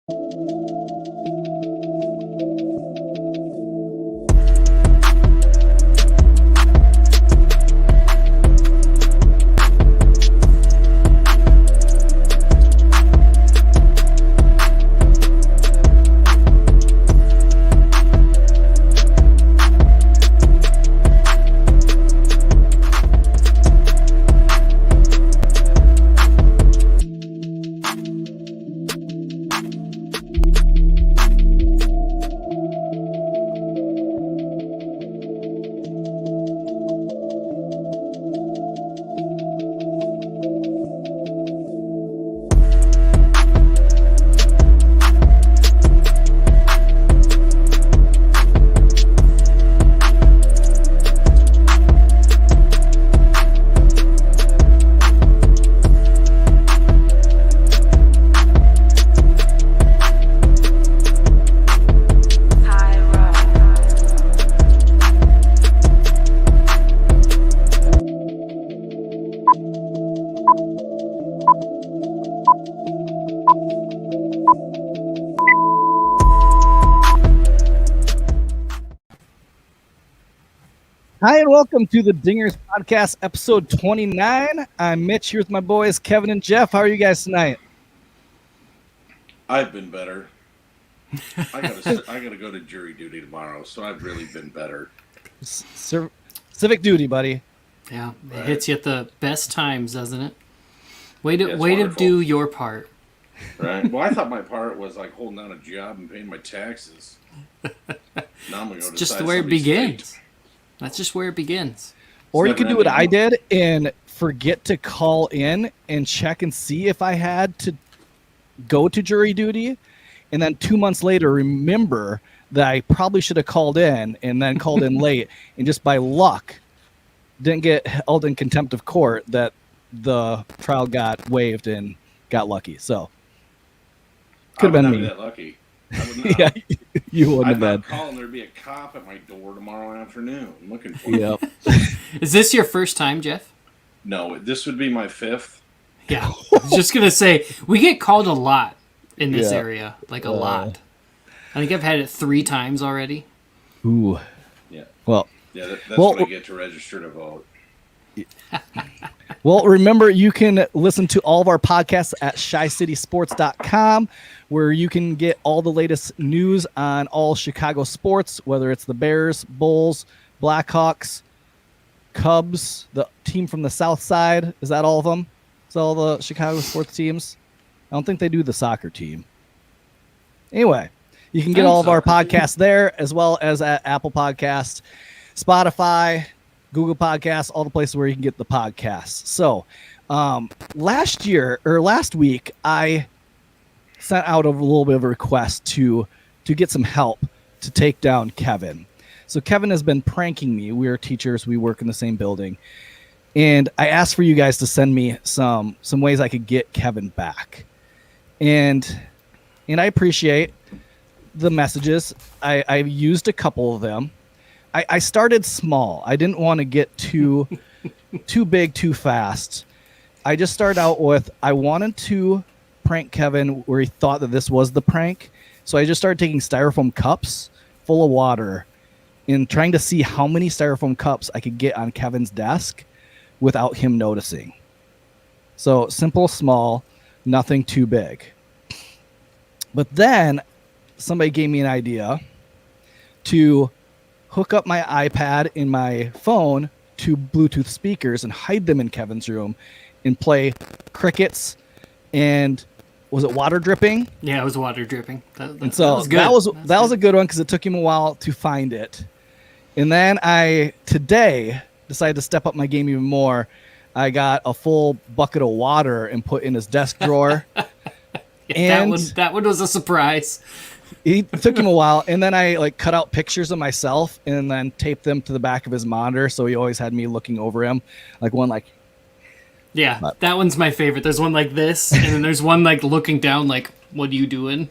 Hi, and welcome to the Dingers Podcast, episode 29. I'm Mitch here with my boys, Kevin and Jeff. How are you guys tonight? I've been better. I gotta go to jury duty tomorrow, so I've really been better. Civic duty, buddy. Yeah, Right. It hits you at the best times, doesn't it? Way to wonderful. do your part. Right. Well, I thought my part was like holding down a job and paying my taxes. Now I'm gonna go It's just decide where it somebody's begins. fate. That's just where it begins. Or you never could do what I ending. did and forget to call in and check and see if I had to go to jury duty, and then 2 months later remember that I probably should have called in and then called in late, and just by luck didn't get held in contempt of court, that the trial got waived and got lucky. So could have I would been not be me. that lucky. I would not. Yeah, you wouldn't I'd have not been. call and there'd be a cop at my door tomorrow afternoon looking for me. Yep. Is this your first time, Jeff? No, this would be my fifth. Yeah. I was just going to say, we get called a lot in this Yeah. area. Like a lot. I think I've had it 3 times already. Ooh. Yeah. Well, Yeah, that's Well- what I get to register to vote. Well, remember, you can listen to all of our podcasts at shycitysports.com, where you can get all the latest news on all Chicago sports, whether it's the Bears, Bulls, Blackhawks, Cubs, the team from the South Side. Is that all of them? Is that all the Chicago sports teams? I don't think they do the soccer team. Anyway, you can get all of our podcasts there, as well as at Apple Podcasts, Spotify, Google Podcasts, all the places where you can get the podcasts. So last week, I sent out a little bit of a request to get some help to take down Kevin. So Kevin has been pranking me. We are teachers. We work in the same building. And I asked for you guys to send me some ways I could get Kevin back. And I appreciate the messages. I used a couple of them. I started small. I didn't want to get too big too fast. I just started out with, I wanted to prank Kevin where he thought that this was the prank. So I just started taking styrofoam cups full of water and trying to see how many styrofoam cups I could get on Kevin's desk without him noticing. So simple, small, nothing too big. But then somebody gave me an idea to hook up my iPad and my phone to Bluetooth speakers and hide them in Kevin's room and play crickets and, was it water dripping? Yeah, it was water dripping. And so that was good. that was a good one because it took him a while to find it. And then I today decided to step up my game even more. I got a full bucket of water and put in his desk drawer. Yeah, that one was a surprise. It took him a while, and then I cut out pictures of myself and then taped them to the back of his monitor, so he always had me looking over him, Yeah, that one's my favorite. There's one like this, and then there's one looking down, what are you doing?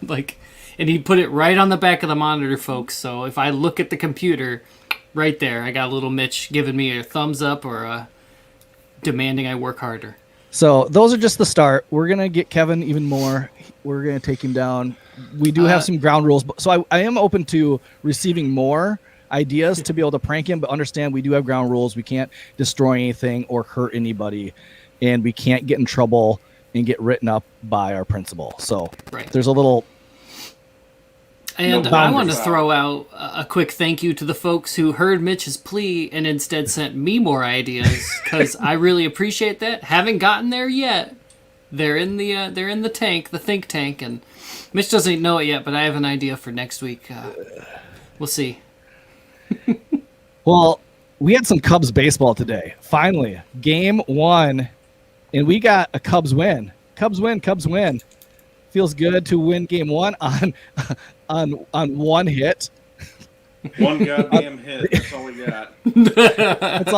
And he put it right on the back of the monitor, folks. So if I look at the computer, right there, I got a little Mitch giving me a thumbs up or demanding I work harder. So those are just the start. We're gonna get Kevin even more. We're gonna take him down. We do have some ground rules, so I am open to receiving more ideas to be able to prank him. But understand, we do have ground rules. We can't destroy anything or hurt anybody, and we can't get in trouble and get written up by our principal. So there's a little. And I want to throw out a quick thank you to the folks who heard Mitch's plea and instead sent me more ideas, because I really appreciate that. Haven't gotten there yet. They're in the tank, the think tank, and Mitch doesn't know it yet, but I have an idea for next week. We'll see. Well, we had some Cubs baseball today. Finally, game 1, and we got a Cubs win. Cubs win. Feels good to win game 1 on one hit. One goddamn hit. That's all we got. That's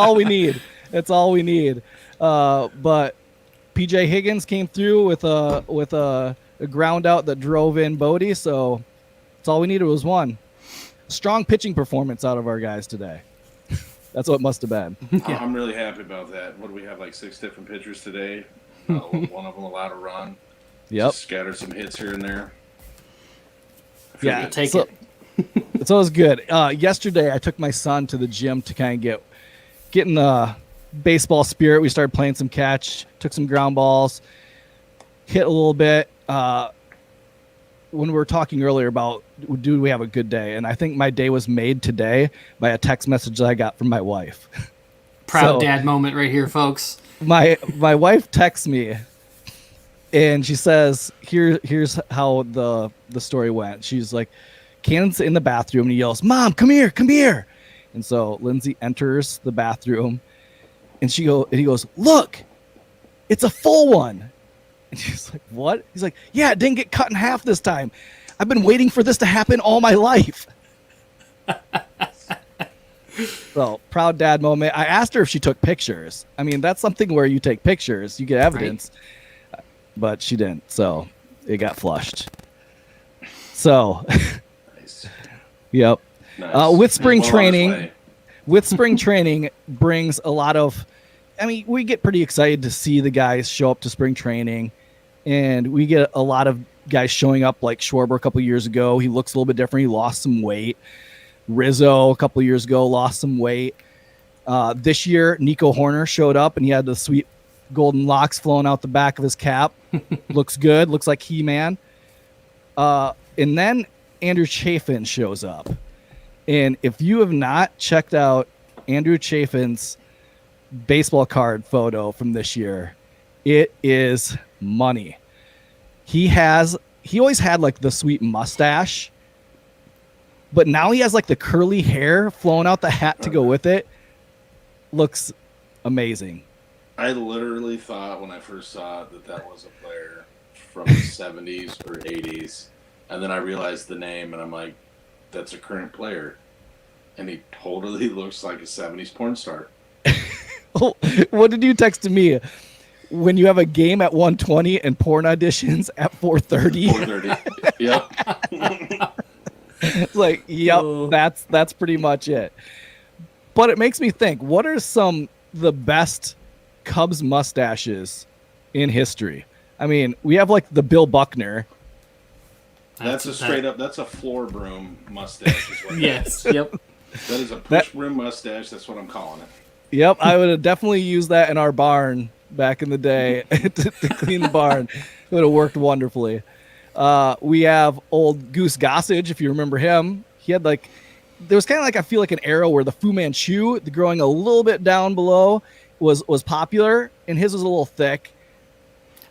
all we need. But PJ Higgins came through with a ground out that drove in Bodie. So that's all we needed was one. Strong pitching performance out of our guys today. That's what it must have been. Yeah. I'm really happy about that. What do we have, like 6 different pitchers today? One of them allowed a run. Yep. Just scattered some hits here and there. Yeah, take it. It's always good. Yesterday, I took my son to the gym to kind of get in the baseball spirit. We started playing some catch, took some ground balls, hit a little bit. When we were talking earlier about, do we have a good day? And I think my day was made today by a text message that I got from my wife. Proud dad moment right here, folks. My wife texts me, and she says, here's how the story went. She's like, Cannon's in the bathroom, and he yells, "Mom, come here, come here." And so Lindsay enters the bathroom, and he goes, "Look, it's a full one." And she's like, "What?" He's like, "Yeah, it didn't get cut in half this time. I've been waiting for this to happen all my life." So, proud dad moment. I asked her if she took pictures. I mean, that's something where you take pictures, you get evidence. Right. But she didn't, so it got flushed. So, nice. Yep. Nice. With spring training brings a lot of, I mean, we get pretty excited to see the guys show up to spring training, and we get a lot of guys showing up, like Schwarber a couple years ago. He looks a little bit different. He lost some weight. Rizzo a couple years ago lost some weight. This year, Nico Horner showed up, and he had the sweet golden locks flowing out the back of his cap. Looks good. Looks like He-Man. And then Andrew Chafin shows up. And if you have not checked out Andrew Chafin's baseball card photo from this year, it is money. He always had like the sweet mustache, but now he has like the curly hair flowing out the hat to go with it. Looks amazing. I literally thought when I first saw it that was a player from the 70s or 80s. And then I realized the name, and I'm like, that's a current player. And he totally looks like a 70s porn star. What did you text to me? When you have a game at 1:20 and porn auditions at 4:30? 4:30. Yep. Like, yep, that's pretty much it. But it makes me think, what are the best Cubs mustaches in history? I mean, we have like the Bill Buckner. That's a floor broom mustache. Is what yes, yep. That is a push broom mustache. That's what I'm calling it. Yep, I would have definitely used that in our barn back in the day to clean the barn. It would have worked wonderfully. We have old Goose Gossage, if you remember him. He had there was kind of like, I feel like an era where the Fu Manchu, the growing a little bit down below, was popular, and his was a little thick.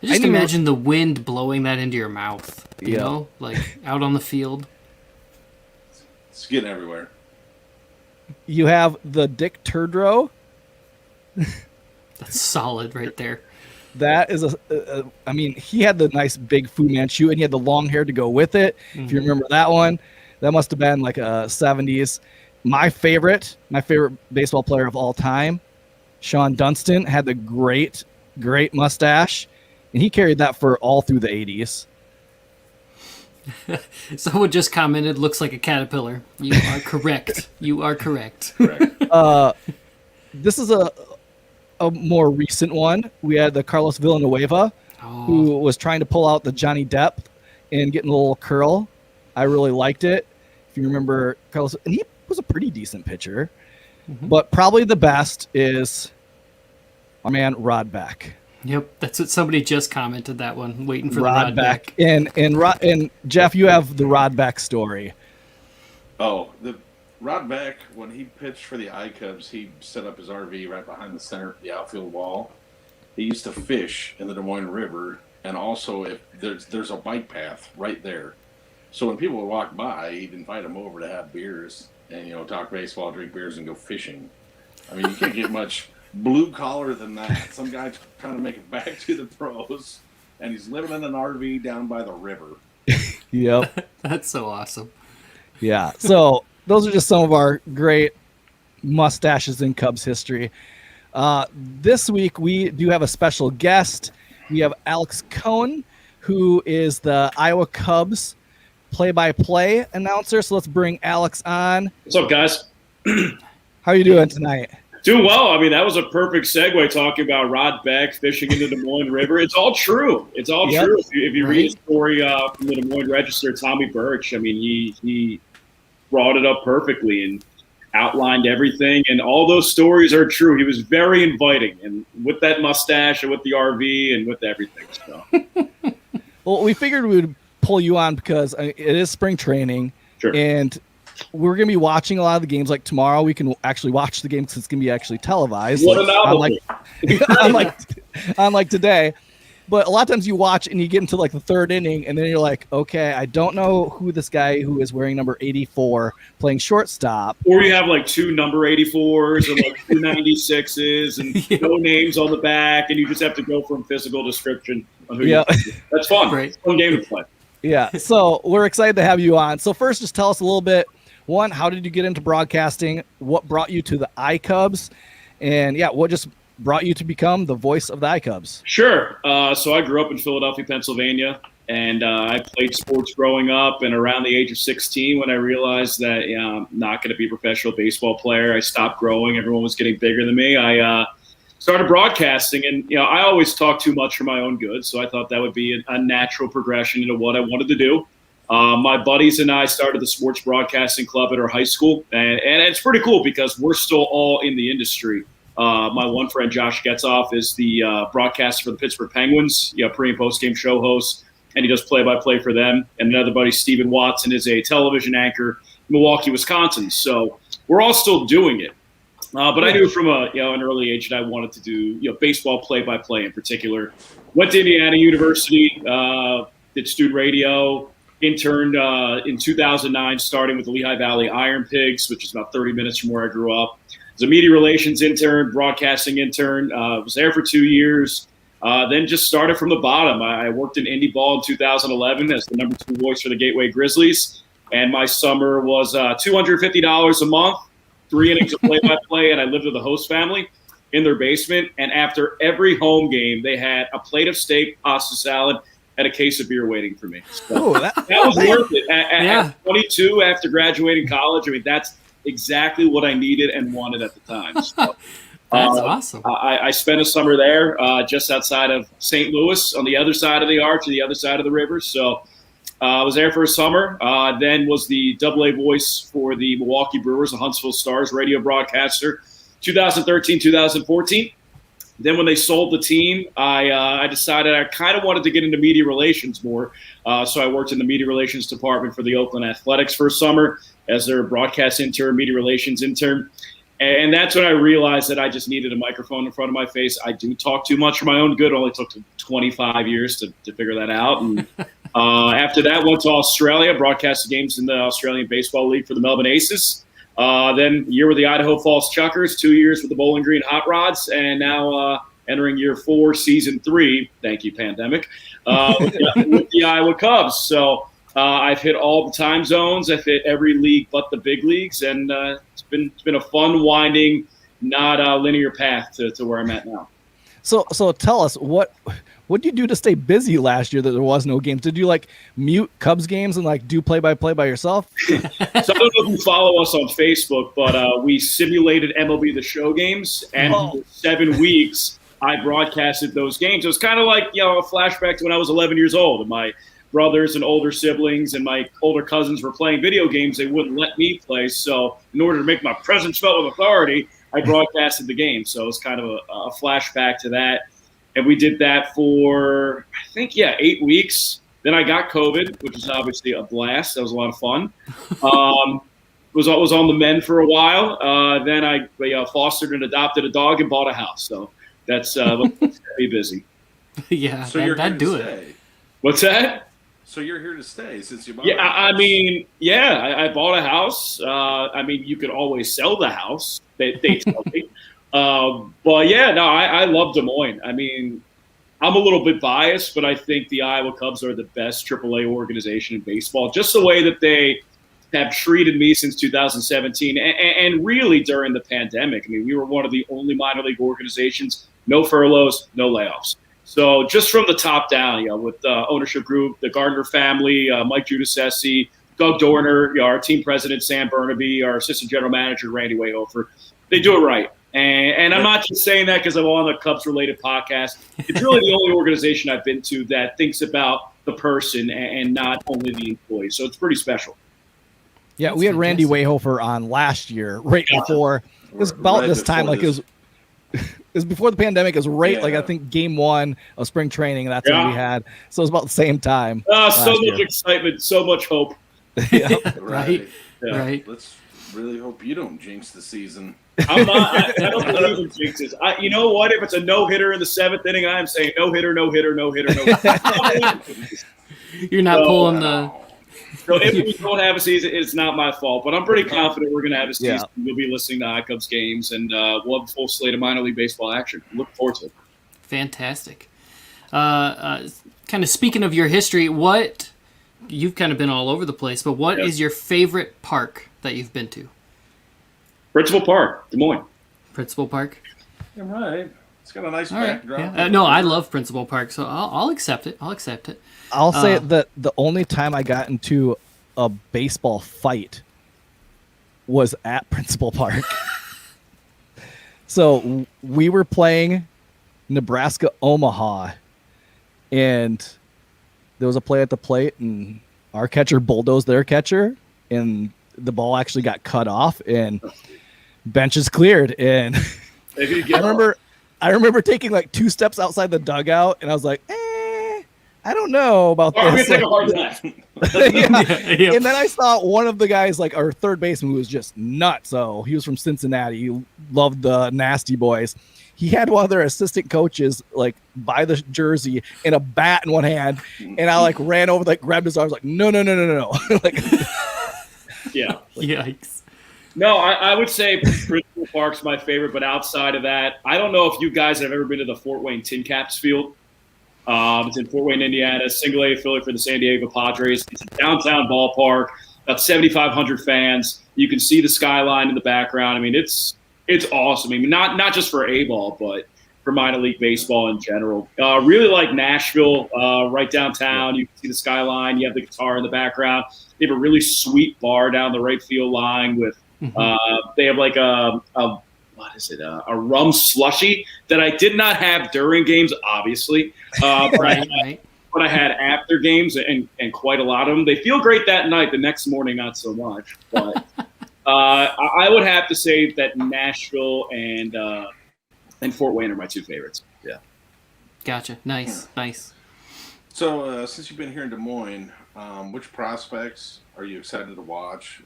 I just imagine the wind blowing that into your mouth, you know, like out on the field. It's getting everywhere. You have the Dick Turdrow. That's solid right there. That is I mean, he had the nice big Fu Manchu, and he had the long hair to go with it. Mm-hmm. If you remember that one, that must have been like a 70s. My favorite baseball player of all time, Sean Dunston, had the great mustache, and he carried that for all through the 80s. Someone just commented, looks like a caterpillar. You are correct. You are correct. This is a a more recent one. We had the Carlos Villanueva, who was trying to pull out the Johnny Depp and getting a little curl. I really liked it. If you remember Carlos, and he was a pretty decent pitcher. Mm-hmm. But probably the best is my man Rod Beck. Yep, that's what somebody just commented. That one, waiting for Rod Beck. And Jeff, you have the Rod Beck story. Oh, the Rod Beck, when he pitched for the I-Cubs, he set up his RV right behind the outfield wall. He used to fish in the Des Moines River, and also if there's a bike path right there. So when people would walk by, he'd invite them over to have beers and talk baseball, drink beers, and go fishing. I mean, you can't get much blue collar than that. Some guy trying to make it back to the pros, and he's living in an RV down by the river. Yep. That's so awesome. Yeah. So those are just some of our great mustaches in Cubs history. This week we do have a special guest. We have Alex Cohen, who is the Iowa Cubs play-by-play announcer. So let's bring Alex on. What's up, guys? How are you doing tonight? Doing well. I mean, that was a perfect segue talking about Rod Beck fishing in the Des Moines River. It's all true. It's all true. If you read a story from the Des Moines Register, Tommy Birch, I mean, he brought it up perfectly and outlined everything. And all those stories are true. He was very inviting, and with that mustache and with the RV and with everything. So. Well, we figured we would pull you on because it is spring training. Sure. And we're going to be watching a lot of the games. Like tomorrow, we can actually watch the games because it's going to be actually televised. What a novelty. Unlike today. But a lot of times you watch and you get into like the third inning and then you're like, okay, I don't know who this guy who is wearing number 84 playing shortstop. Or you have like two number 84s and like two 96s and no names on the back, and you just have to go from physical description on who you That's fun. Great. It's a fun game to play. Yeah. So we're excited to have you on. So first, just tell us a little bit. One, how did you get into broadcasting? What brought you to the I-Cubs? And what just brought you to become the voice of the I-Cubs? Sure. So I grew up in Philadelphia, Pennsylvania, and I played sports growing up. And around the age of 16, when I realized that I'm not going to be a professional baseball player, I stopped growing. Everyone was getting bigger than me. I started broadcasting, and I always talk too much for my own good, so I thought that would be a natural progression into what I wanted to do. My buddies and I started the sports broadcasting club at our high school, and it's pretty cool because we're still all in the industry. My one friend, Josh Getzoff, is the broadcaster for the Pittsburgh Penguins, pre- and post-game show host, and he does play-by-play for them. And another buddy, Steven Watson, is a television anchor in Milwaukee, Wisconsin. So we're all still doing it. But I knew from an early age that I wanted to do baseball play-by-play in particular. Went to Indiana University, did student radio, interned in 2009, starting with the Lehigh Valley Iron Pigs, which is about 30 minutes from where I grew up. I was a media relations intern, broadcasting intern. Was there for 2 years. Then just started from the bottom. I worked in indie ball in 2011 as the number 2 voice for the Gateway Grizzlies. And my summer was $250 a month, 3 innings of play-by-play, and I lived with the host family in their basement. And after every home game, they had a plate of steak, pasta salad, and a case of beer waiting for me. So that was worth it. At 22, after graduating college, I mean, that's exactly what I needed and wanted at the time. So, that's awesome. I spent a summer there just outside of St. Louis on the other side of the arch, the other side of the river. So I was there for a summer, then was the AA voice for the Milwaukee Brewers, the Huntsville Stars radio broadcaster, 2013, 2014. Then when they sold the team, I decided I kind of wanted to get into media relations more. So I worked in the media relations department for the Oakland Athletics for a summer as their broadcast intern, media relations intern. And that's when I realized that I just needed a microphone in front of my face. I do talk too much for my own good. It only took 25 years to figure that out. And after that, went to Australia, broadcasted games in the Australian Baseball League for the Melbourne Aces. Then a year with the Idaho Falls Chuckers, 2 years with the Bowling Green Hot Rods, and now entering year 4, season 3. Thank you, pandemic. With the Iowa Cubs. So I've hit all the time zones. I've hit every league but the big leagues, and it's been a fun, winding, not linear path to where I'm at now. So tell us what What did you do to stay busy last year that there was no games? Did you like mute Cubs games and like do play-by-play by yourself? So I don't know if you follow us on Facebook, but we simulated MLB The Show games, and for 7 weeks I broadcasted those games. It was kind of like, you know, a flashback to when I was 11 years old, and my brothers and older siblings and my older cousins were playing video games. They wouldn't let me play, so in order to make my presence felt with authority, I broadcasted the game. So it was kind of a flashback to that. And we did that for, I think, 8 weeks. Then I got COVID, which is obviously a blast. That was a lot of fun. Was on the mend for a while. Then I fostered and adopted a dog and bought a house. So that's me busy. Yeah, so that'd do it. What's that? So you're here to stay since you bought a house. I bought a house. You could always sell the house. They tell me. I love Des Moines. I mean, I'm a little bit biased, but I think the Iowa Cubs are the best AAA organization in baseball. Just the way that they have treated me since 2017 and really during the pandemic. I mean, we were one of the only minor league organizations, no furloughs, no layoffs. So just from the top down, with the ownership group, the Gardner family, Mike Giudice, Doug Dorner, our team president, Sam Burnaby, our assistant general manager, Randy Wayhofer, they do it right. And I'm not just saying that because I'm on the Cubs-related podcast. It's really the only organization I've been to that thinks about the person and not only the employee. So it's pretty special. Yeah, we had Randy Wayhofer on last year, right before. It was about this time, like it was before the pandemic. It was like I think game 1 of spring training. That's when we had. So it was about the same time. So much excitement, so much hope. Yeah, right. Yeah. Right. Let's really hope you don't jinx the season. I'm not. I don't believe in jinxes. You know what? If it's a no-hitter in the 7th inning, I am saying no-hitter, no-hitter, no-hitter, no-hitter. You're not pulling the. So if we don't have a season, it's not my fault. But I'm pretty confident we're going to have a season. Yeah. You'll be listening to iCubs games, and we'll have a full slate of minor league baseball action. Look forward to it. Fantastic. Kind of speaking of your history, you've kind of been all over the place, but what is your favorite park that you've been to? Principal Park, Des Moines. Principal Park? All right. It's got a nice backdrop. Right. Yeah. No, I love Principal Park, so I'll accept it. I'll say that the only time I got into a baseball fight was at Principal Park. So we were playing Nebraska Omaha, and there was a play at the plate, and our catcher bulldozed their catcher, and the ball actually got cut off, and benches cleared. And I remember taking like 2 steps outside the dugout, and I was like, I don't know about this. Take a hard left. And then I saw one of the guys, like our third baseman, who was just nuts. So he was from Cincinnati. He loved the Nasty Boys. He had one of their assistant coaches like by the jersey and a bat in one hand, and I like ran over, like grabbed his arms, like no. Like, yeah. Yikes. No, I would say Principal Park's my favorite, but outside of that, I don't know if you guys have ever been to the Fort Wayne Tin Caps field. It's in Fort Wayne, Indiana, single-A affiliate for the San Diego Padres. It's a downtown ballpark, about 7,500 fans. You can see the skyline in the background. I mean, it's awesome. I mean, not just for A-ball, but for minor league baseball in general. Really like Nashville, right downtown. You can see the skyline. You have the guitar in the background. They have a really sweet bar down the right field line with they have like a rum slushy that I did not have during games, obviously. But I had after games and quite a lot of them. They feel great that night. The next morning, not so much. But I would have to say that Nashville and Fort Wayne are my 2 favorites. Yeah. Gotcha. Nice. So since you've been here in Des Moines, which prospects are you excited to watch?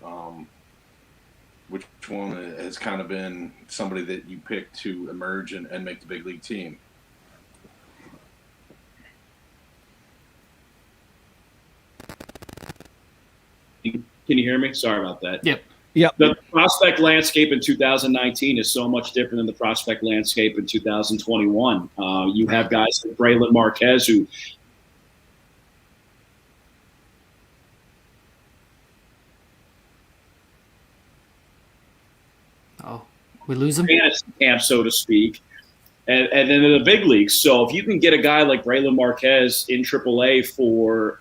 Which one has kind of been somebody that you picked to emerge and make the big league team? Can you hear me? Sorry about that. Yep. The prospect landscape in 2019 is so much different than the prospect landscape in 2021. You have guys like Braylon Marquez who – Oh, we lose him? fantasy camp, so to speak. and then in the big leagues. So if you can get a guy like Braylon Marquez in AAA for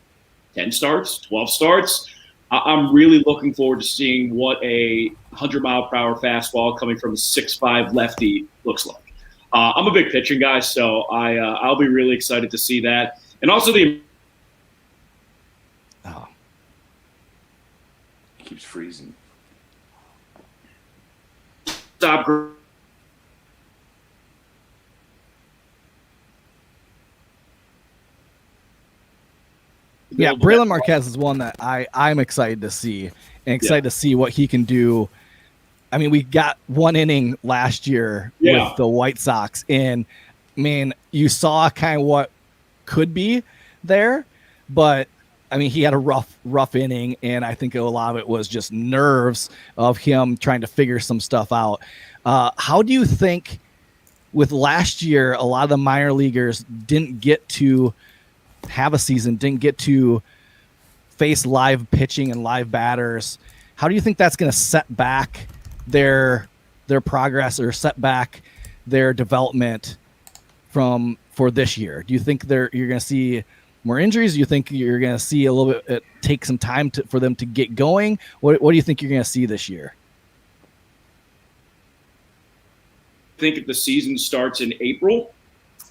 10 starts, 12 starts, I'm really looking forward to seeing what a 100-mile-per-hour fastball coming from a 6'5" lefty looks like. I'm a big pitching guy, so I'll be really excited to see that. And also it keeps freezing. Stop. Yeah, Braylon Marquez is one that I'm excited to see and excited to see what he can do. I mean, we got one inning last year with the White Sox, and man, you saw kind of what could be there, but I mean, he had a rough inning, and I think a lot of it was just nerves of him trying to figure some stuff out. How do you think with last year, a lot of the minor leaguers didn't get to have a season, didn't get to face live pitching and live batters? How do you think that's going to set back their progress or set back their development for this year? Do you think you're going to see more injuries? Do you think you're going to see a little bit take some time for them to get going? What do you think you're going to see this year? I think if the season starts in April,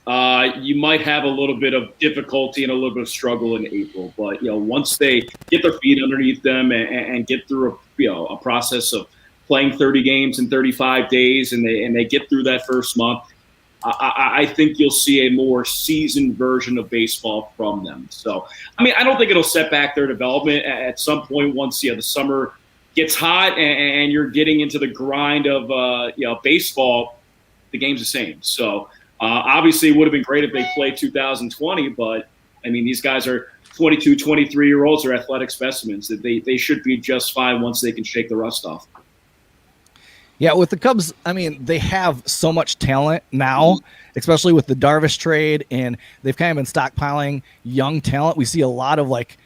you might have a little bit of difficulty and a little bit of struggle in April. But once they get their feet underneath them and get through a process of playing 30 games in 35 days, and they get through that first month, I think you'll see a more seasoned version of baseball from them. So, I mean, I don't think it'll set back their development. At some point, once the summer gets hot and you're getting into the grind of baseball, the game's the same. So, obviously, it would have been great if they played 2020, but I mean, these guys are 22, 23-year-olds are athletic specimens. They should be just fine once they can shake the rust off. Yeah, with the Cubs, I mean, they have so much talent now, especially with the Darvish trade, and they've kind of been stockpiling young talent. We see a lot of like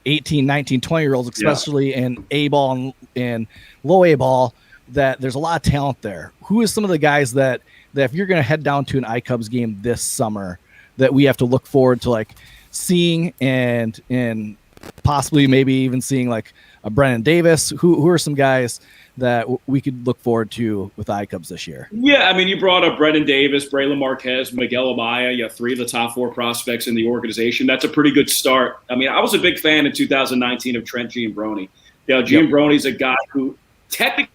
18, 19, 20-year-olds, especially in A-ball and low A-ball, that there's a lot of talent there. Who is some of the guys that if you're going to head down to an iCubs game this summer that we have to look forward to like seeing and possibly maybe even seeing like a Brennan Davis? Who are some guys that we could look forward to with iCubs this year? Yeah, I mean, you brought up Brennan Davis, Braylon Marquez, Miguel Amaya. You have three of the top four prospects in the organization. That's a pretty good start. I mean, I was a big fan in 2019 of Trent Giambrone. Giambrone's a guy who technically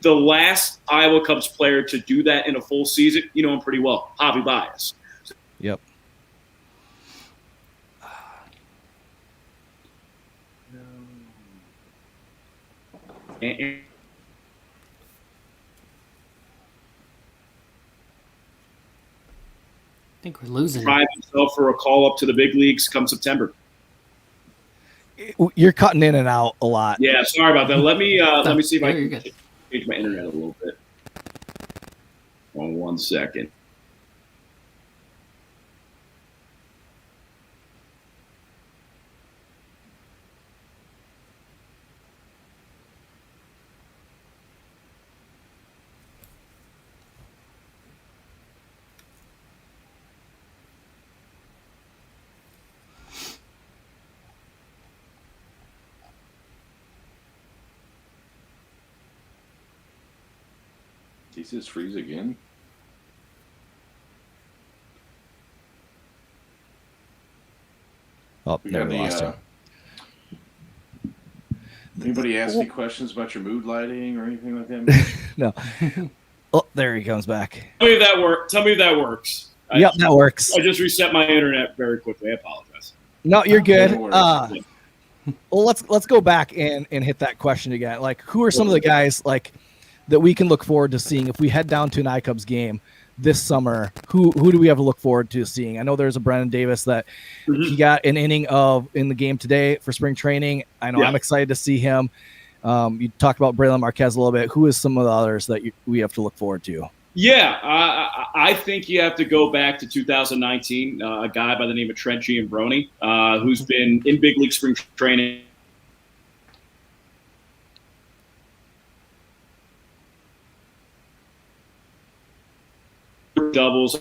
the last Iowa Cubs player to do that in a full season, you know him pretty well, Javi Baez. Yep. And I think we're losing. Drive himself for a call up to the big leagues come September. You're cutting in and out a lot. Yeah, sorry about that. Let me see if I can change my internet a little bit. One second. He says freeze again. Oh, there we lost him. Anybody ask you questions about your mood lighting or anything like that? No. Oh, there he comes back. Tell me if that works. Yep, that works. I just reset my internet very quickly. I apologize. No, you're good. Well, let's go back and hit that question again. Like, who are some of the guys like that we can look forward to seeing if we head down to an iCubs game this summer? Who do we have to look forward to seeing? I know there's a Brennan Davis that he got an inning of in the game today for spring training. I know I'm excited to see him. You talked about Braylon Marquez a little bit. Who is some of the others that we have to look forward to? Yeah, I think you have to go back to 2019. A guy by the name of Trent Giambroni, who's been in big league spring training. Doubles.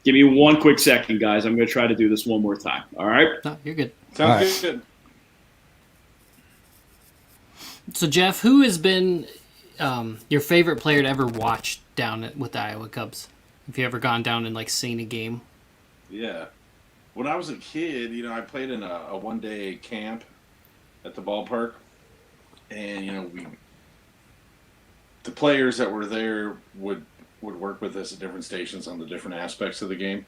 Give me one quick second, guys. I'm going to try to do this one more time. All right? No, you're good. Sounds good. So, Jeff, who has been your favorite player to ever watch down with the Iowa Cubs? Have you ever gone down and seen a game? Yeah. When I was a kid, I played in a one-day camp at the ballpark, and the players that were there would work with us at different stations on the different aspects of the game.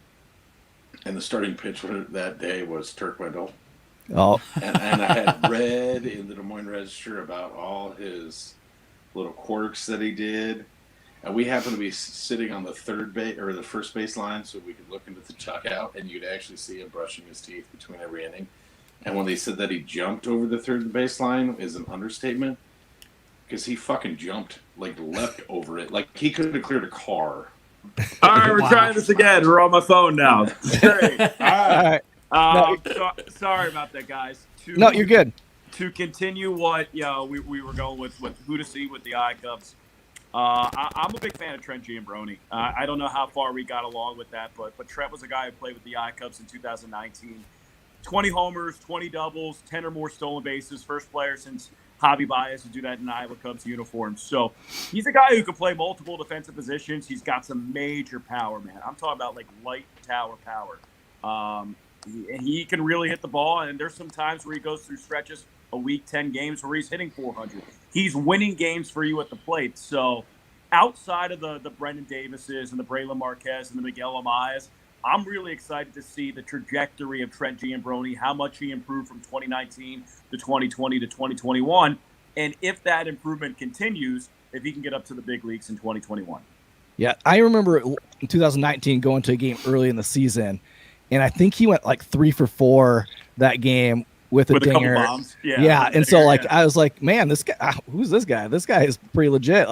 And the starting pitcher that day was Turk Wendell. Oh. And I had read in the Des Moines Register about all his little quirks that he did. And we happened to be sitting on the the first base line, so we could look into the dugout, and you'd actually see him brushing his teeth between every inning. And when they said that he jumped over the third base line is an understatement, because he fucking jumped, leapt over it. He could have cleared a car. All right, we're trying this again. We're on my phone now. Great. All right. Sorry about that, guys. No, you're good. To continue what we were going with who to see with the I Cubs. I'm a big fan of Trent Giambroni. I don't know how far we got along with that, but Trent was a guy who played with the I Cubs in 2019. 20 homers, 20 doubles, 10 or more stolen bases. First player since Javi Baez to do that in Iowa Cubs uniform. So he's a guy who can play multiple defensive positions. He's got some major power, man. I'm talking about light tower power. He can really hit the ball, and there's some times where he goes through stretches a week, 10 games where he's hitting 400. He's winning games for you at the plate. So outside of the Brendan Davises and the Braylon Marquez and the Miguel Amayas, I'm really excited to see the trajectory of Trent Giambroni, how much he improved from 2019 to 2020 to 2021, and if that improvement continues, if he can get up to the big leagues in 2021. Yeah, I remember in 2019 going to a game early in the season, and I think he went 3 for 4 that game with a dinger. Couple bombs. Yeah, and so I was like, man, this guy, who's this guy? This guy is pretty legit.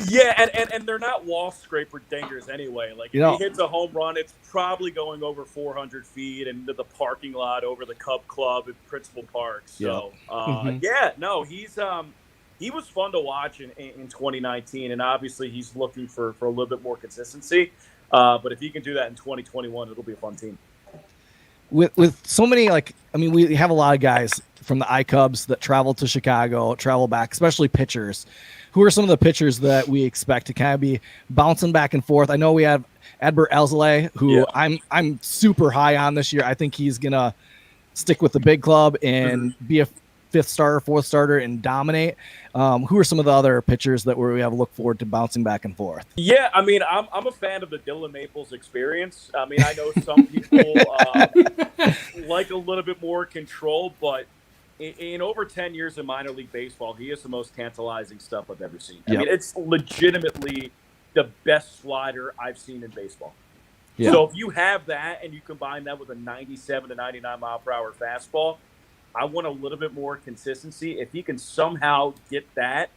Yeah, and they're not wall scraper dingers anyway. If he hits a home run, it's probably going over 400 feet into the parking lot over the Cub Club at Principal Park. So, he was fun to watch in 2019, and obviously he's looking for a little bit more consistency. But if he can do that in 2021, it'll be a fun team. With so many, we have a lot of guys from the I Cubs that travel to Chicago, travel back, especially pitchers. Who are some of the pitchers that we expect to kind of be bouncing back and forth? I know we have Adbert Alzolay, who I'm super high on this year. I think he's going to stick with the big club and be a fifth starter, fourth starter, and dominate. Who are some of the other pitchers that we have to look forward to bouncing back and forth? Yeah, I'm a fan of the Dylan Maples experience. I know some people like a little bit more control, but in over 10 years of minor league baseball, he is the most tantalizing stuff I've ever seen. I mean, it's legitimately the best slider I've seen in baseball. Yeah. So if you have that and you combine that with a 97 to 99 mile per hour fastball, I want a little bit more consistency. If he can somehow get that,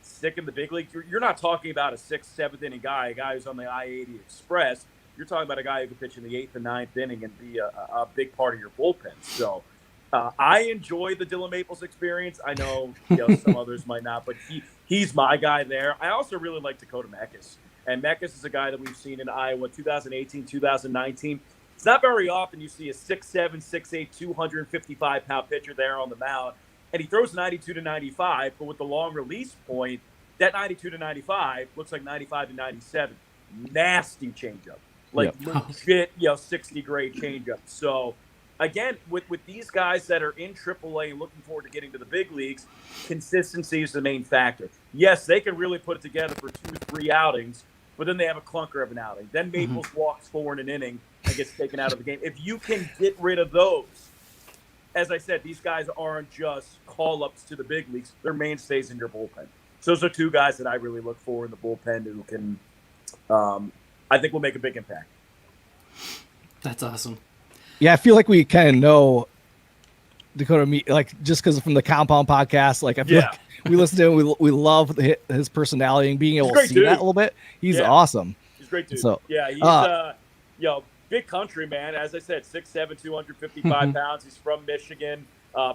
stick in the big league, you're not talking about a 6th, 7th inning guy, a guy who's on the I-80 Express. You're talking about a guy who can pitch in the 8th and 9th inning and be a big part of your bullpen. So I enjoy the Dylan Maples experience. I know, some others might not, but he's my guy there. I also really like Dakota Meckes. And Meckes is a guy that we've seen in Iowa 2018, 2019. It's not very often you see a 6'7", 6'8", 255-pound pitcher there on the mound, and he throws 92 to 95, but with the long release point, that 92 to 95 looks like 95 to 97. Nasty changeup. Legit, 60-grade changeup. So, again, with these guys that are in AAA and looking forward to getting to the big leagues, consistency is the main factor. Yes, they can really put it together for 2-3 outings, but then they have a clunker of an outing. Then Maples walks 4 in an inning and gets taken out of the game. If you can get rid of those, as I said, these guys aren't just call-ups to the big leagues. They're mainstays in your bullpen. So those are two guys that I really look for in the bullpen who can, I think, will make a big impact. That's awesome. Yeah, I feel like we kind of know Dakota Meat, like just because from the Compound podcast. Like I feel like we listen to him, we love his personality and being able to see that a little bit. He's awesome. He's a great dude. So yeah, he's big country man. As I said, 6'7", 255 pounds. He's from Michigan.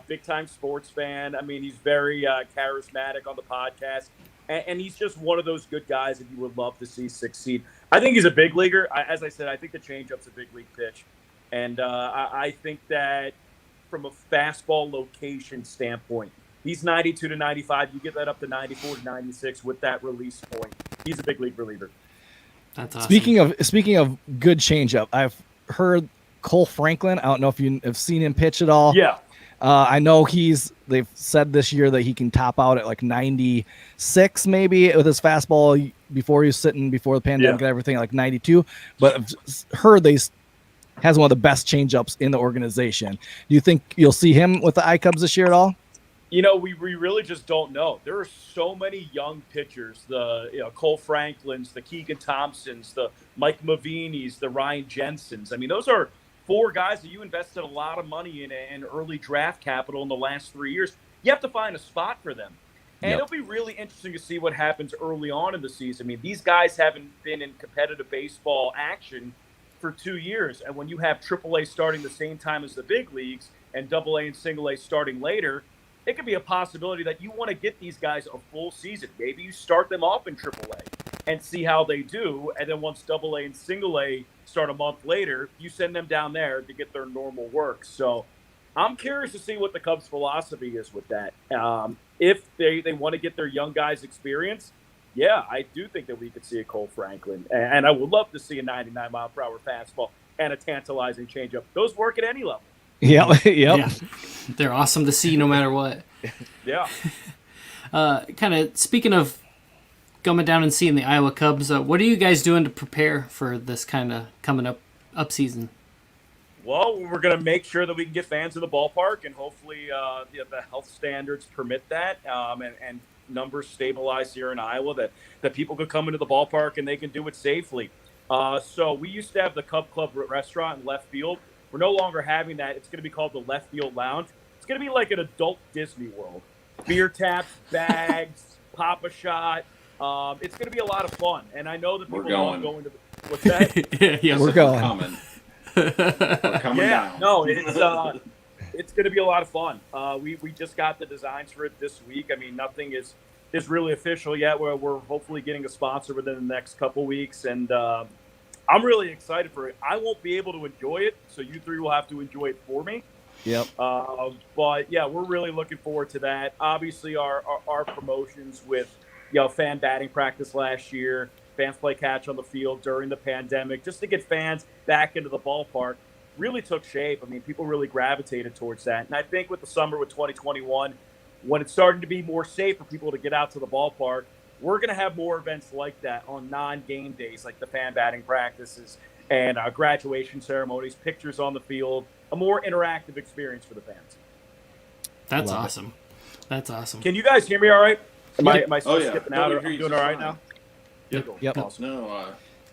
Big time sports fan. I mean, he's very charismatic on the podcast, and he's just one of those good guys that you would love to see succeed. I think he's a big leaguer. As I said, I think the changeup's a big league pitch, and I think that from a fastball location standpoint, he's 92 to 95. You get that up to 94 to 96 with that release point. He's a big league reliever. That's awesome. Speaking of good changeup, I've heard Cole Franklin. I don't know if you have seen him pitch at all. Yeah. I know they've said this year that he can top out at like 96 maybe with his fastball before he was sitting before the pandemic and everything, like 92. But I've heard has one of the best changeups in the organization. Do you think you'll see him with the iCubs this year at all? You know, we really just don't know. There are so many young pitchers, the Cole Franklins, the Keegan Thompsons, the Mike Mavinis, the Ryan Jensens. I mean, those are 4 guys that you invested a lot of money in and early draft capital in the last 3 years. You have to find a spot for them. And it'll be really interesting to see what happens early on in the season. I mean, these guys haven't been in competitive baseball action for 2 years. And when you have AAA starting the same time as the big leagues and AA and single A starting later, it could be a possibility that you want to get these guys a full season. Maybe you start them off in AAA and see how they do. And then once AA and single A start a month later, you send them down there to get their normal work. So I'm curious to see what the Cubs' philosophy is with that. If they want to get their young guys experience, yeah, I do think that we could see a Cole Franklin. And I would love to see a 99-mile-per-hour fastball and a tantalizing changeup. Those work at any level. Yep. Yeah. They're awesome to see no matter what. Yeah. Kind of speaking of coming down and seeing the Iowa Cubs, what are you guys doing to prepare for this kind of coming up season? Well, we're going to make sure that we can get fans in the ballpark, and hopefully the health standards permit that, and numbers stabilize here in Iowa, that people could come into the ballpark and they can do it safely. So we used to have the Cub Club restaurant in left field. We're no longer having that. It's going to be called the Left Field Lounge. It's going to be like an adult Disney World. Beer taps, bags, Pop-A-Shot. It's going to be a lot of fun. And I know that people love going to – what's that? Yeah, we're going. We're coming down. No, it's going to be a lot of fun. We just got the designs for it this week. I mean, nothing is really official yet. We're hopefully getting a sponsor within the next couple weeks. And I'm really excited for it. I won't be able to enjoy it, so you three will have to enjoy it for me. Yep. But yeah, we're really looking forward to that. Obviously, our promotions with fan batting practice last year, fans play catch on the field during the pandemic, just to get fans back into the ballpark, really took shape. I mean, people really gravitated towards that. And I think with the summer with 2021, when it started to be more safe for people to get out to the ballpark, we're going to have more events like that on non-game days, like the fan batting practices and graduation ceremonies, pictures on the field, a more interactive experience for the fans. That's awesome. That's awesome. Can you guys hear me all right? Am I still yeah. skipping out? Or am I doing all right now? Yep. Awesome.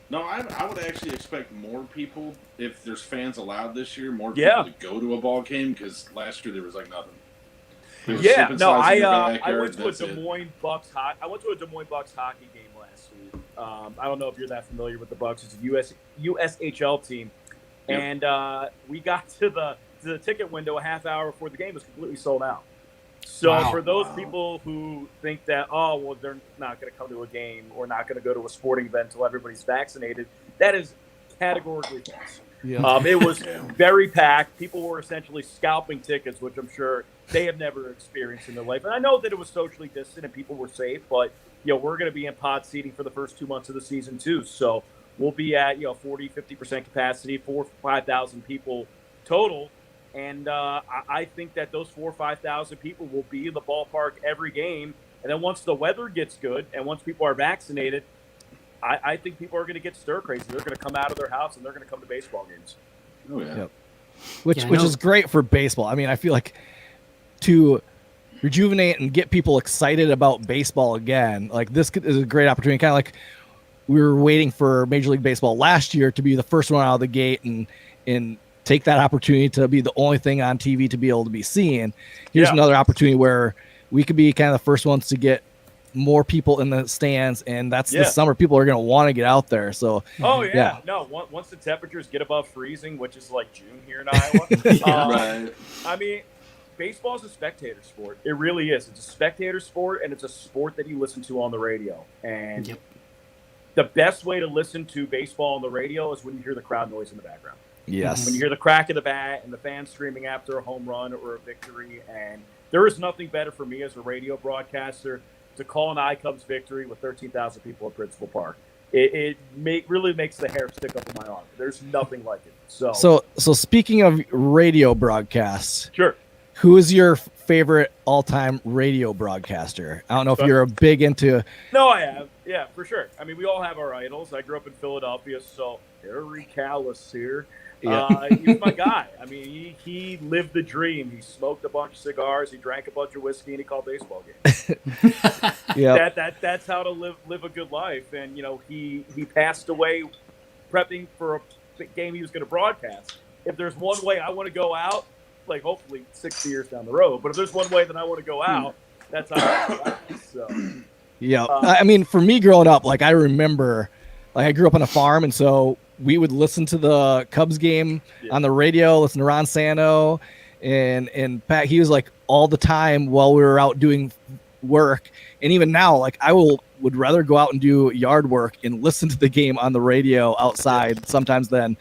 No, I would actually expect more people, if there's fans allowed this year, more people to go to a ball game, because last year there was like nothing. I went to a Des Moines Bucks hockey game last week. I don't know if you're that familiar with the Bucks. It's a USHL team, and we got to the ticket window a half hour before the game was completely sold out. So for those people who think that they're not going to come to a game or not going to go to a sporting event until everybody's vaccinated, that is categorically false. Yeah. It was very packed. People were essentially scalping tickets, which I'm sure they have never experienced in their life. And I know that it was socially distant and people were safe, but we're going to be in pod seating for the first 2 months of the season too. So we'll be at 40-50% capacity, 4,000 or 5,000 people total. And I think that those 4,000 or 5,000 people will be in the ballpark every game. And then once the weather gets good and once people are vaccinated, I think people are going to get stir crazy. They're going to come out of their house and they're going to come to baseball games. Oh, yeah. Yep. which is great for baseball. I mean, I feel like to rejuvenate and get people excited about baseball again, like this is a great opportunity. Kind of like we were waiting for Major League Baseball last year to be the first one out of the gate and take that opportunity to be the only thing on TV to be able to be seen. Here's another opportunity where we could be kind of the first ones to get more people in the stands, and that's the summer. People are going to want to get out there. So, no. Once the temperatures get above freezing, which is like June here in Iowa, Right. I mean, baseball is a spectator sport. It really is. It's a spectator sport, and it's a sport that you listen to on the radio. And the best way to listen to baseball on the radio is when you hear the crowd noise in the background. Yes. When you hear the crack of the bat and the fans screaming after a home run or a victory. And there is nothing better for me as a radio broadcaster to call an I-Cubs victory with 13,000 people at Principal Park. It really makes the hair stick up in my arm. There's nothing like it. So speaking of radio broadcasts, sure. Who is your favorite all-time radio broadcaster? I don't know if you're a big into. No, I have. Yeah, for sure. I mean, we all have our idols. I grew up in Philadelphia, so Harry Callis here. Yeah. He was my guy. I mean, he lived the dream. He smoked a bunch of cigars. He drank a bunch of whiskey, and he called baseball games. That's how to live a good life. And he passed away prepping for a game he was going to broadcast. If there's one way I want to go out, like hopefully 60 years down the road, but if there's one way that I want to go out, that's how I go out. So. Yeah, I mean, for me growing up, like I remember, like I grew up on a farm, and so we would listen to the Cubs game on the radio, listen to Ron Santo, and Pat. He was like all the time while we were out doing work, and even now, like I would rather go out and do yard work and listen to the game on the radio outside sometimes than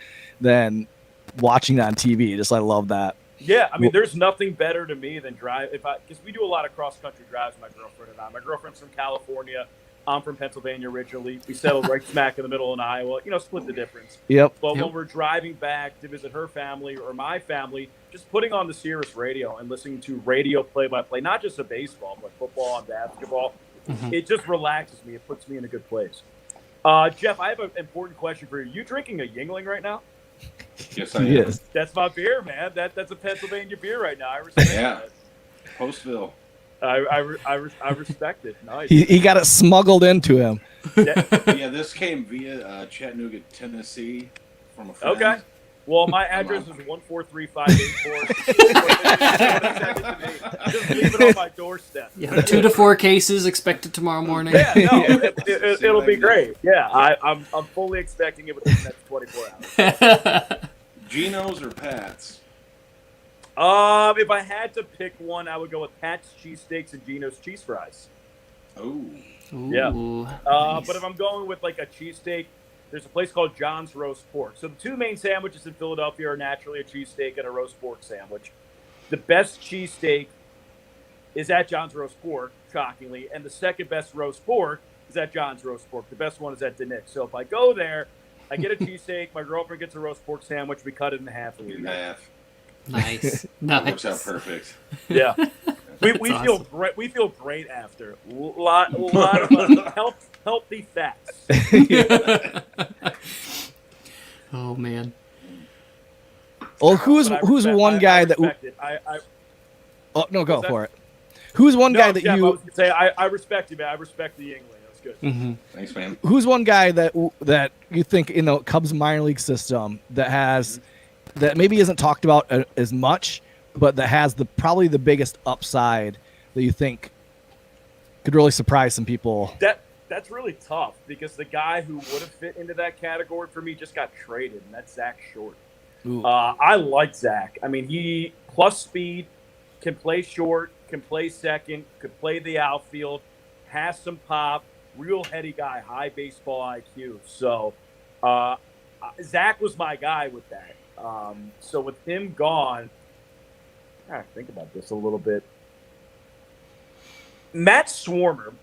watching it on TV. Just I love that. Yeah, I mean, there's nothing better to me than because we do a lot of cross-country drives, my girlfriend and I. My girlfriend's from California. I'm from Pennsylvania originally. We settled right smack in the middle in Iowa. Split the difference. Yep. But when we're driving back to visit her family or my family, just putting on the Sirius radio and listening to radio play-by-play, not just of baseball, but football and basketball, it just relaxes me. It puts me in a good place. Jeff, I have an important question for you. You drinking a Yingling right now? Yes, I am. Yes. That's my beer, man. That's a Pennsylvania beer right now. I respect that. Postville. I respect it. Nice. He got it smuggled into him. Yeah, this came via Chattanooga, Tennessee, from a friend. Okay. Well, my address is 143-584. Just leave it on my doorstep. Yeah, 2 to 4 cases expected tomorrow morning. Yeah, no, it'll be great. Yeah, I'm fully expecting it within the next 24 hours. Geno's or Pat's? If I had to pick one, I would go with Pat's cheesesteaks and Geno's cheese fries. Oh. Yeah. Nice. But if I'm going with like a cheesesteak, there's a place called John's Roast Pork. So the two main sandwiches in Philadelphia are naturally a cheesesteak and a roast pork sandwich. The best cheesesteak is at John's Roast Pork, shockingly, and the second best roast pork is at John's Roast Pork. The best one is at DeNick's. So if I go there, I get a cheesesteak, my girlfriend gets a roast pork sandwich, we cut it in half. In half. Nice. That works out perfect. Yeah. We awesome. feel great. We feel great after. A lot of healthy fats. Oh man. Well, who's one guy that? Oh no, go for it. Who's one guy that Jeff, you? I was gonna say I respect you, man. I respect the Yingling. That's good. Mm-hmm. Thanks, man. Who's one guy that you think in the Cubs minor league system that has that maybe isn't talked about as much, but that has probably the biggest upside that you think could really surprise some people? That's really tough because the guy who would have fit into that category for me just got traded, and that's Zach Short. I like Zach. I mean, he plus speed, can play short, can play second, could play the outfield, has some pop, real heady guy, high baseball IQ. So Zach was my guy with that. So with him gone, I gotta think about this a little bit. Matt Swarmer,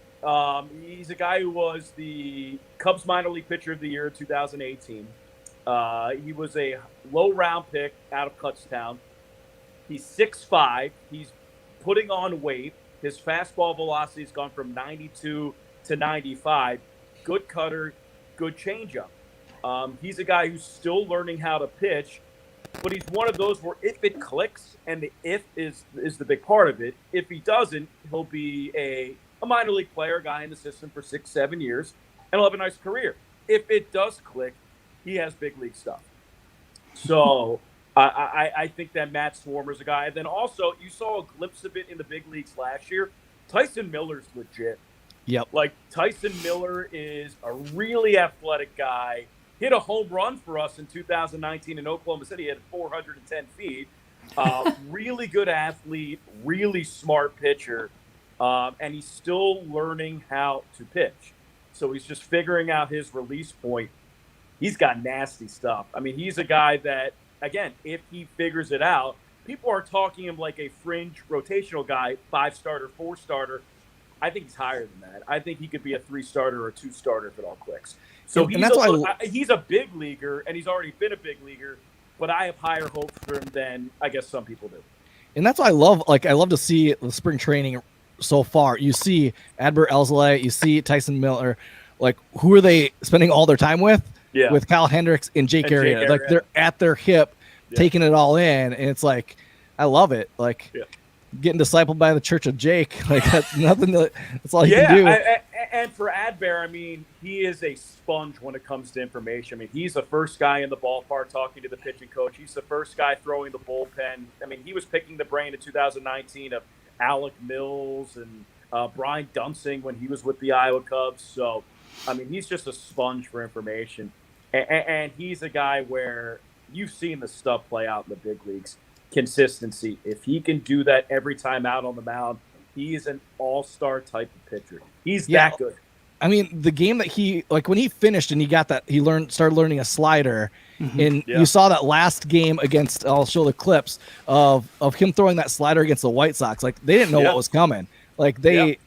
he's a guy who was the Cubs minor league pitcher of the year in 2018. He was a low round pick out of Kutztown. He's 6'5". He's putting on weight. His fastball velocity has gone from 92 to 95. Good cutter, good changeup. He's a guy who's still learning how to pitch. but he's one of those where if it clicks, and the if is the big part of it, if he doesn't, he'll be a minor league player, guy in the system for 6-7 years, and he'll have a nice career. If it does click, he has big league stuff. So I think that Matt Swarmer's a guy. And then also, you saw a glimpse of it in the big leagues last year. Tyson Miller's legit. Yep. Like, Tyson Miller is a really athletic guy. Hit a home run for us in 2019 in Oklahoma City. He had 410 feet. Really good athlete, really smart pitcher. And he's still learning how to pitch. So he's just figuring out his release point. He's got nasty stuff. I mean, he's a guy that, again, if he figures it out, people are talking him like a fringe rotational guy, 5-starter, 4-starter. I think he's higher than that. I think he could be a 3-starter or a 2-starter if it all clicks. So he's a big leaguer, and he's already been a big leaguer, but I have higher hopes for him than I guess some people do. And that's why I love to see the spring training so far. You see Adbert Alzolay, you see Tyson Miller. Like, who are they spending all their time with? Yeah. With Kyle Hendricks and Jake Arrieta. Like, they're at their hip, taking it all in, and it's like, I love it. Like, getting discipled by the Church of Jake. Like, that's nothing. That's all you can do. And for Adbert, I mean, he is a sponge when it comes to information. I mean, he's the first guy in the ballpark talking to the pitching coach. He's the first guy throwing the bullpen. I mean, he was picking the brain in 2019 of Alec Mills and Brian Dunsing when he was with the Iowa Cubs. So, I mean, he's just a sponge for information. And he's a guy where you've seen the stuff play out in the big leagues. Consistency. If he can do that every time out on the mound, he is an all-star type of pitcher. He's that good. I mean, the game that he, like, when he finished and he got that, he started learning a slider, and you saw that last game against, I'll show the clips of him throwing that slider against the White Sox. Like, they didn't know what was coming. Like, they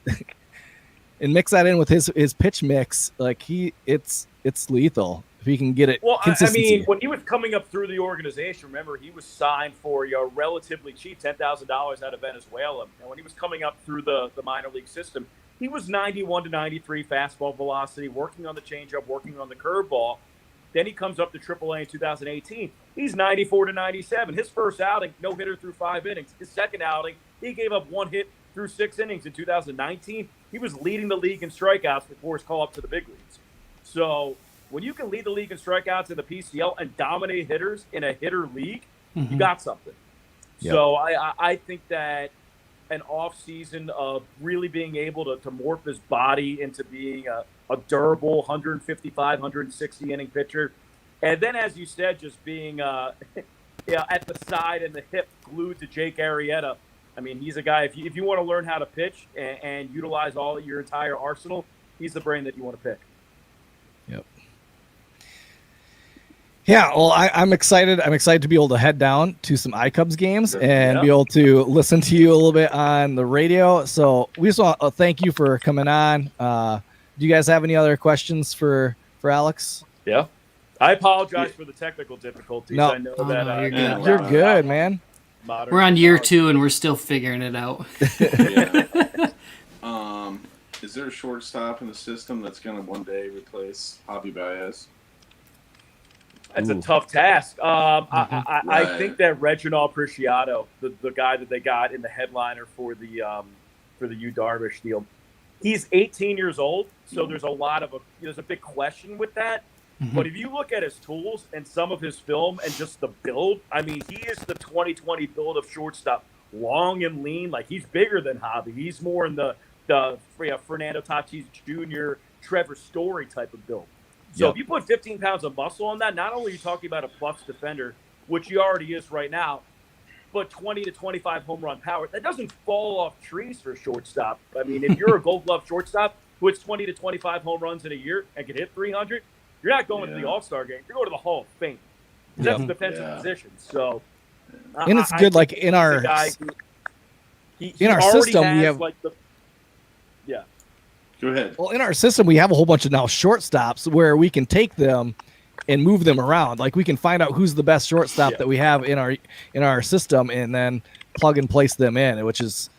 and mix that in with his pitch mix, like, it's lethal if he can get it. Well, I mean, when he was coming up through the organization, remember, he was signed for relatively cheap, $10,000 out of Venezuela. And when he was coming up through the minor league system, he was 91 to 93 fastball velocity, working on the changeup, working on the curveball. Then he comes up to AAA in 2018. He's 94 to 97. His first outing, no hitter through 5 innings. His second outing, he gave up 1 hit through 6 innings in 2019. He was leading the league in strikeouts before his call up to the big leagues. So when you can lead the league in strikeouts in the PCL and dominate hitters in a hitter league, you got something. Yep. So I think that an off season of really being able to morph his body into being a durable 155, 160 inning pitcher. And then, as you said, just being at the side and the hip glued to Jake Arrieta. I mean, he's a guy, if you want to learn how to pitch and utilize all your entire arsenal, he's the brain that you want to pick. Yep. Yeah, well, I'm excited. I'm excited to be able to head down to some iCubs games and be able to listen to you a little bit on the radio. So we just want to thank you for coming on. Do you guys have any other questions for Alex? Yeah. I apologize for the technical difficulties. No. I know that you're good, man. We're on year 2 and we're still figuring it out. Is there a shortstop in the system that's going to one day replace Javi Baez? That's a tough task. I think that Reginald Preciado, the guy that they got in the headliner for the Yu Darvish deal, he's 18 years old, so there's a big question with that. But if you look at his tools and some of his film and just the build, I mean, he is the 2020 build of shortstop, long and lean. Like, he's bigger than Javi. He's more in the Fernando Tatis Jr., Trevor Story type of build. So if you put 15 pounds of muscle on that, not only are you talking about a plus defender, which he already is right now, but 20 to 25 home run power. That doesn't fall off trees for a shortstop. I mean, if you're a Gold Glove shortstop who hits 20 to 25 home runs in a year and can hit 300, you're not going to the All-Star game. You're going to the Hall of Fame. That's a defensive position. So, and it's good, like, in our system, we have Go ahead. Well, in our system, we have a whole bunch of now shortstops where we can take them and move them around. Like, we can find out who's the best shortstop that we have in our system, and then plug and place them in, which is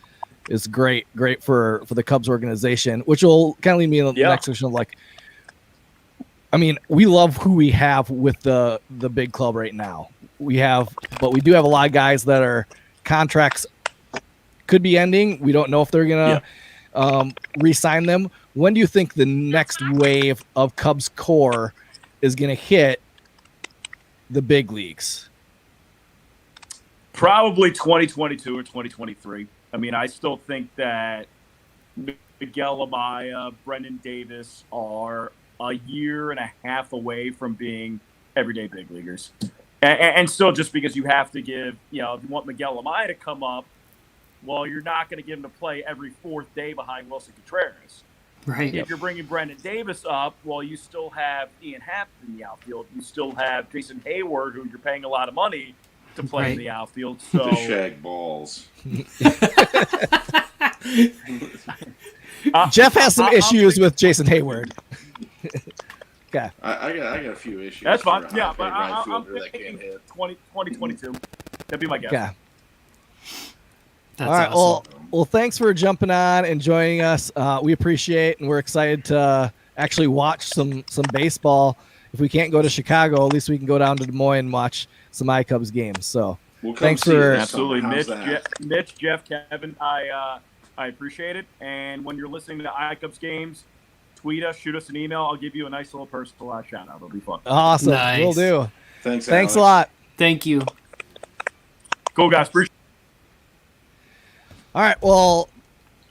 great for the Cubs organization. Which will kind of lead me in the next section of, like, I mean, we love who we have with the big club right now. we do have a lot of guys that are contracts could be ending. We don't know if they're gonna re-sign them. When do you think the next wave of Cubs core is gonna hit the big leagues? Probably 2022 or 2023. I mean, I still think that Miguel Amaya, Brendan Davis are a year and a half away from being everyday big leaguers. And still, just because you have to give, if you want Miguel Amaya to come up, well, you're not going to give him to play every fourth day behind Wilson Contreras. Right. If you're bringing Brendan Davis up, well, you still have Ian Happ in the outfield. You still have Jason Hayward, who you're paying a lot of money to play in the outfield. So to shag balls. Jeff has some issues with Jason Hayward. Okay. I got a few issues. That's fine. For Yeah, but I'm that thinking can't hit. 2022. That'd be my guess. Okay. That's All right. awesome. Well, thanks for jumping on and joining us. We appreciate, and we're excited to actually watch some baseball. If we can't go to Chicago, at least we can go down to Des Moines and watch some iCubs games. So thanks for absolutely, Mitch, Jeff, Kevin. I appreciate it. And when you're listening to iCubs games, tweet us, shoot us an email. I'll give you a nice little personal shout out. It'll be fun. Awesome. Nice. Will do. Thanks Alex. a lot. Thank you. Cool, guys. Appreciate All right. Well,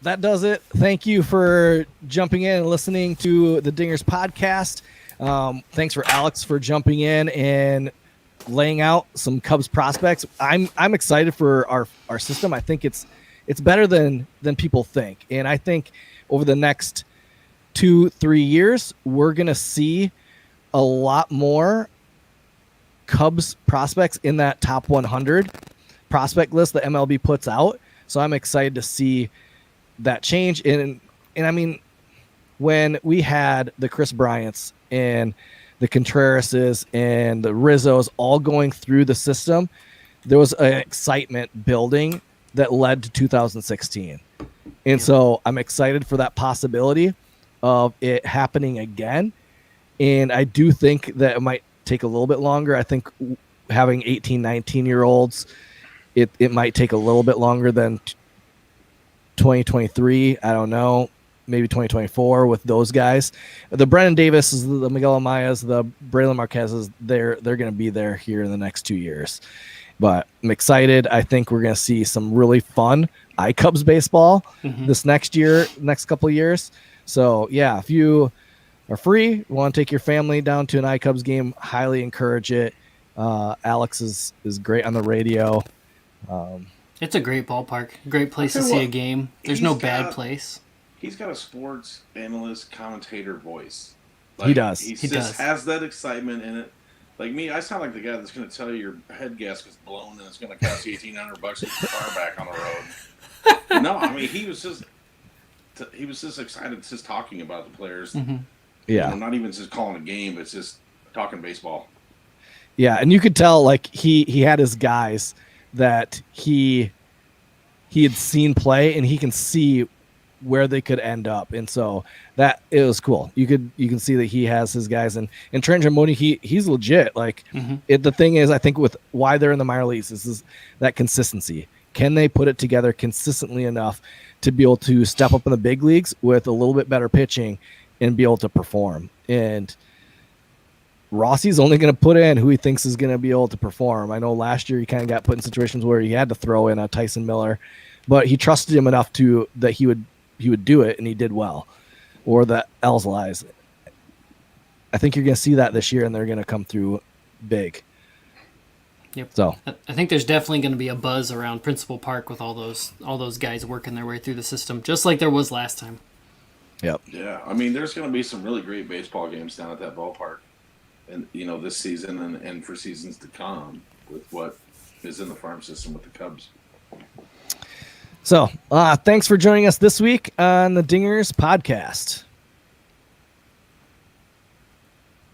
that does it. Thank you for jumping in and listening to the Dingers podcast. Thanks for Alex for jumping in and laying out some Cubs prospects. I'm excited for our system. I think it's better than people think. And I think over the next 2-3 years, we're going to see a lot more Cubs prospects in that top 100 prospect list that MLB puts out. So I'm excited to see that change. And I mean, when we had the Chris Bryants and the Contrerases and the Rizzos all going through the system, there was an excitement building that led to 2016. And so I'm excited for that possibility of it happening again. And I do think that it might take a little bit longer. I think having 18, 19-year-olds, it might take a little bit longer than 2023. I don't know. Maybe 2024 with those guys. The Brendan Davises, the Miguel Amayas, the Braylon Marquezes, they're going to be there here in the next 2 years. But I'm excited. I think we're going to see some really fun iCubs baseball this next couple of years. So, yeah, if you are free, want to take your family down to an iCubs game, highly encourage it. Alex is great on the radio. It's a great ballpark. Great place to see a game. There's no bad place. He's got a sports analyst commentator voice. He does. He just has that excitement in it. Like me, I sound like the guy that's going to tell you your head gasket's blown and it's going to cost you $1,800 to get your car back on the road. No, I mean he was just excited just talking about the players. Yeah, not even just calling a game, but just talking baseball. Yeah, and you could tell like he had his guys that he had seen play, and he can see where they could end up, and so that it was cool. You can see that he has his guys, and Trent Giamoni, he's legit. Like the thing is, I think with why they're in the minor leagues is that consistency. Can they put it together consistently enough to be able to step up in the big leagues with a little bit better pitching and be able to perform? And Rossi's only going to put in who he thinks is going to be able to perform. I know last year he kind of got put in situations where he had to throw in a Tyson Miller, but he trusted him enough that he would do it, and he did well. Or the Elzlies. I think you're going to see that this year, and they're going to come through big. Yep. So I think there's definitely going to be a buzz around Principal Park with all those guys working their way through the system, just like there was last time. Yep. Yeah, I mean, there's going to be some really great baseball games down at that ballpark, and this season and for seasons to come with what is in the farm system with the Cubs. So, thanks for joining us this week on the Dingers podcast.